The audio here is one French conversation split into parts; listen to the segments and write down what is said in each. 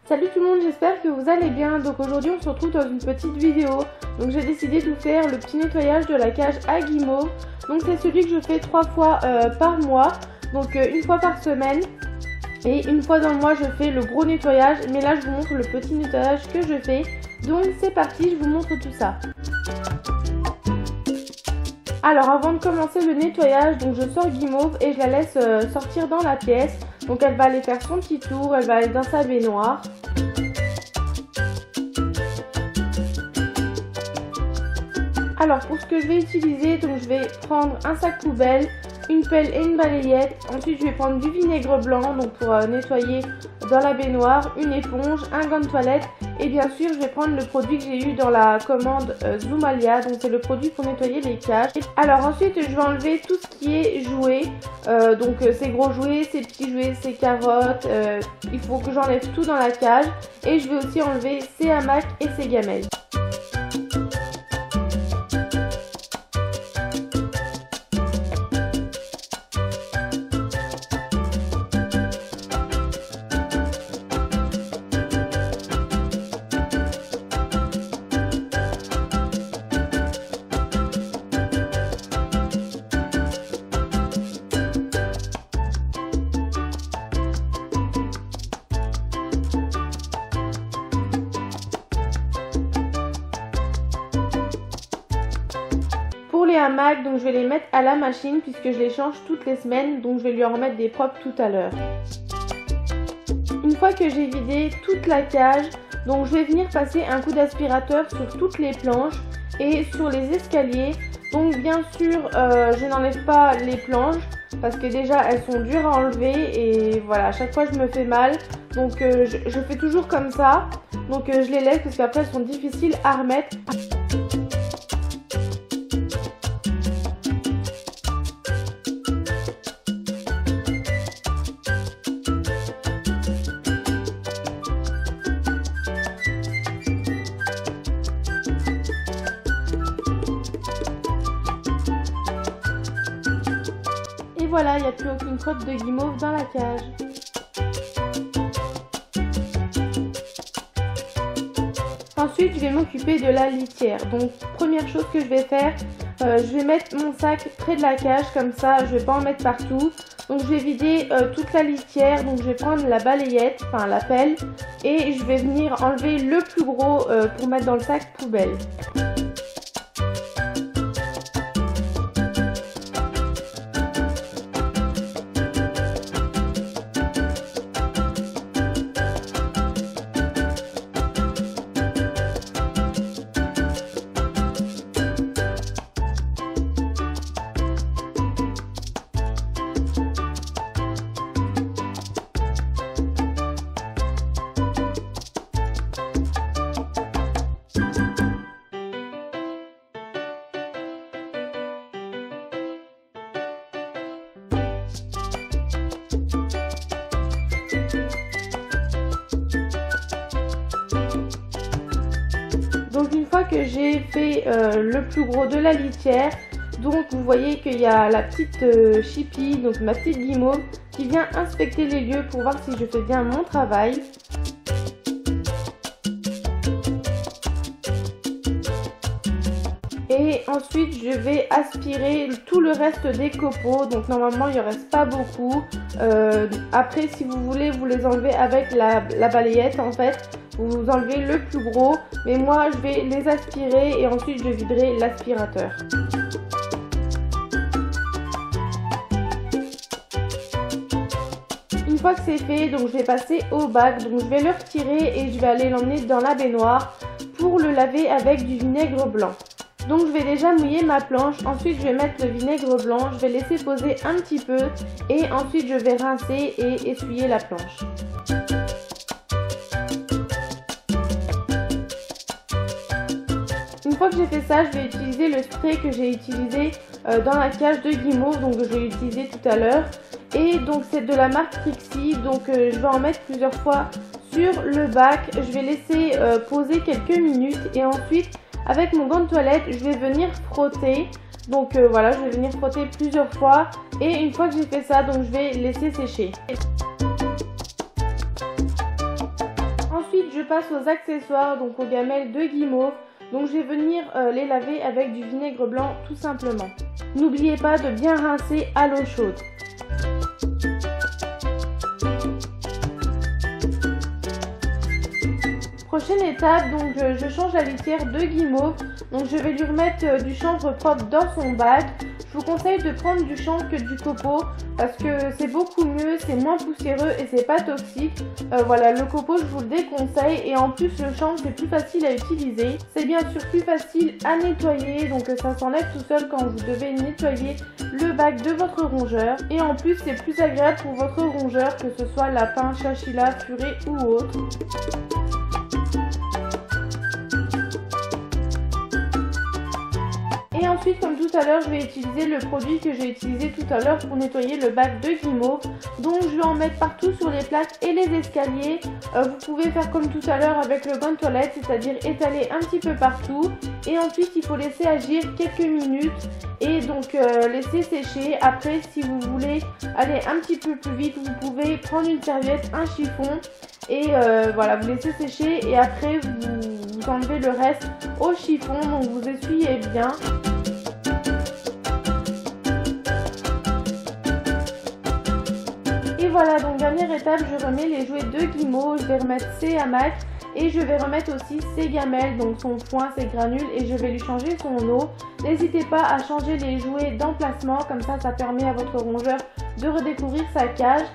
Salut tout le monde, j'espère que vous allez bien. Donc aujourd'hui on se retrouve dans une petite vidéo. Donc j'ai décidé de vous faire le petit nettoyage de la cage à guimauve. Donc c'est celui que je fais 3 fois par mois. Donc une fois par semaine. Et une fois dans le mois je fais le gros nettoyage. Mais là je vous montre le petit nettoyage que je fais. Donc c'est parti, je vous montre tout ça. Alors avant de commencer le nettoyage, donc je sors guimauve et je la laisse sortir dans la pièce. Donc elle va aller faire son petit tour, elle va aller dans sa baignoire. Alors pour ce que je vais utiliser, donc je vais prendre un sac poubelle, une pelle et une balayette. Ensuite je vais prendre du vinaigre blanc donc pour nettoyer dans la baignoire, une éponge, un gant de toilette et bien sûr je vais prendre le produit que j'ai eu dans la commande Zoomalia. Donc c'est le produit pour nettoyer les cages. Alors ensuite je vais enlever tout ce qui est jouet, donc ces gros jouets, ces petits jouets, ces carottes, il faut que j'enlève tout dans la cage et je vais aussi enlever ces hamacs et ces gamelles. Pour les hamacs, donc je vais les mettre à la machine puisque je les change toutes les semaines, donc je vais lui en remettre des propres tout à l'heure. Une fois que j'ai vidé toute la cage, donc je vais venir passer un coup d'aspirateur sur toutes les planches et sur les escaliers. Donc bien sûr, je n'enlève pas les planches parce que déjà elles sont dures à enlever et voilà, à chaque fois je me fais mal. Donc je fais toujours comme ça, donc je les laisse parce qu'après elles sont difficiles à remettre. Et voilà, il n'y a plus aucune crotte de guimauve dans la cage. Ensuite, je vais m'occuper de la litière. Donc, première chose que je vais faire, je vais mettre mon sac près de la cage, comme ça, je ne vais pas en mettre partout. Donc, je vais vider toute la litière. Donc, je vais prendre la balayette, enfin la pelle, et je vais venir enlever le plus gros pour mettre dans le sac poubelle. Donc une fois que j'ai fait le plus gros de la litière, donc vous voyez qu'il y a la petite Chippy, donc ma petite guimauve, qui vient inspecter les lieux pour voir si je fais bien mon travail. Et ensuite je vais aspirer tout le reste des copeaux, donc normalement il ne reste pas beaucoup. Après si vous voulez vous les enlevez avec la balayette en fait. Vous enlevez le plus gros, mais moi je vais les aspirer et ensuite je viderai l'aspirateur. Une fois que c'est fait, donc je vais passer au bac, donc je vais le retirer et je vais aller l'emmener dans la baignoire pour le laver avec du vinaigre blanc. Donc je vais déjà mouiller ma planche, ensuite je vais mettre le vinaigre blanc, je vais laisser poser un petit peu et ensuite je vais rincer et essuyer la planche. Une fois que j'ai fait ça, je vais utiliser le spray que j'ai utilisé dans la cage de guimauve, donc je l'ai utilisé tout à l'heure. Et donc c'est de la marque Trixie, donc je vais en mettre plusieurs fois sur le bac. Je vais laisser poser quelques minutes et ensuite avec mon gant de toilette, je vais venir frotter. Donc voilà, je vais venir frotter plusieurs fois et une fois que j'ai fait ça, donc je vais laisser sécher. passe aux accessoires, donc aux gamelles de guimauve. Donc je vais venir les laver avec du vinaigre blanc tout simplement. N'oubliez pas de bien rincer à l'eau chaude. Prochaine étape, donc je change la litière de guimauve. Donc je vais lui remettre du chanvre propre dans son bac. Je vous conseille de prendre du chanvre que du copeaux parce que c'est beaucoup mieux, c'est moins poussiéreux et c'est pas toxique. Voilà, le copeaux je vous le déconseille et en plus le chanvre c'est plus facile à utiliser. C'est bien sûr plus facile à nettoyer, donc ça s'enlève tout seul quand vous devez nettoyer le bac de votre rongeur. Et en plus c'est plus agréable pour votre rongeur, que ce soit lapin, chinchilla, furet ou autre. Et ensuite, comme tout à l'heure, je vais utiliser le produit que j'ai utilisé tout à l'heure pour nettoyer le bac de guimauve. Donc je vais en mettre partout sur les plaques et les escaliers. Vous pouvez faire comme tout à l'heure avec le gant de toilette, c'est-à-dire étaler un petit peu partout. Et ensuite, il faut laisser agir quelques minutes et donc laisser sécher. Après, si vous voulez aller un petit peu plus vite, vous pouvez prendre une serviette, un chiffon et voilà, vous laissez sécher et après vous enlevez le reste au chiffon, donc vous essuyez bien. Et voilà, donc dernière étape, je remets les jouets de guimauve, je vais remettre ses hamacs et je vais remettre aussi ses gamelles, donc son foin, ses granules, et je vais lui changer son eau. N'hésitez pas à changer les jouets d'emplacement, comme ça permet à votre rongeur de redécouvrir sa cage.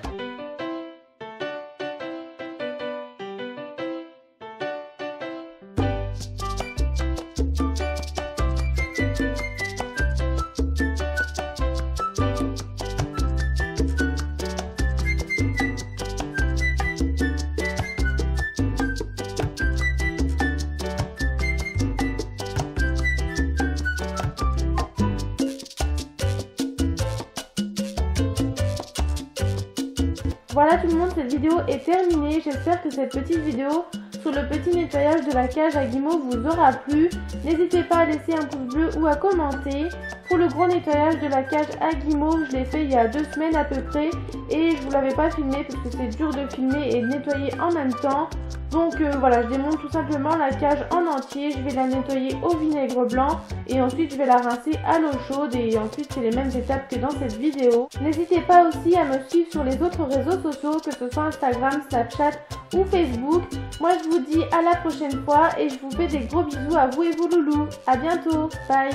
Voilà tout le monde, cette vidéo est terminée. J'espère que cette petite vidéo sur le petit nettoyage de la cage à guimauve vous aura plu. N'hésitez pas à laisser un pouce bleu ou à commenter. Pour le gros nettoyage de la cage à guimauve, je l'ai fait il y a 2 semaines à peu près et je vous l'avais pas filmé parce que c'est dur de filmer et de nettoyer en même temps. Donc voilà, je démonte tout simplement la cage en entier, je vais la nettoyer au vinaigre blanc et ensuite je vais la rincer à l'eau chaude et ensuite c'est les mêmes étapes que dans cette vidéo. N'hésitez pas aussi à me suivre sur les autres réseaux sociaux, que ce soit Instagram, Snapchat ou Facebook. Moi je vous dis à la prochaine fois et je vous fais des gros bisous à vous et vos loulous. À bientôt, bye.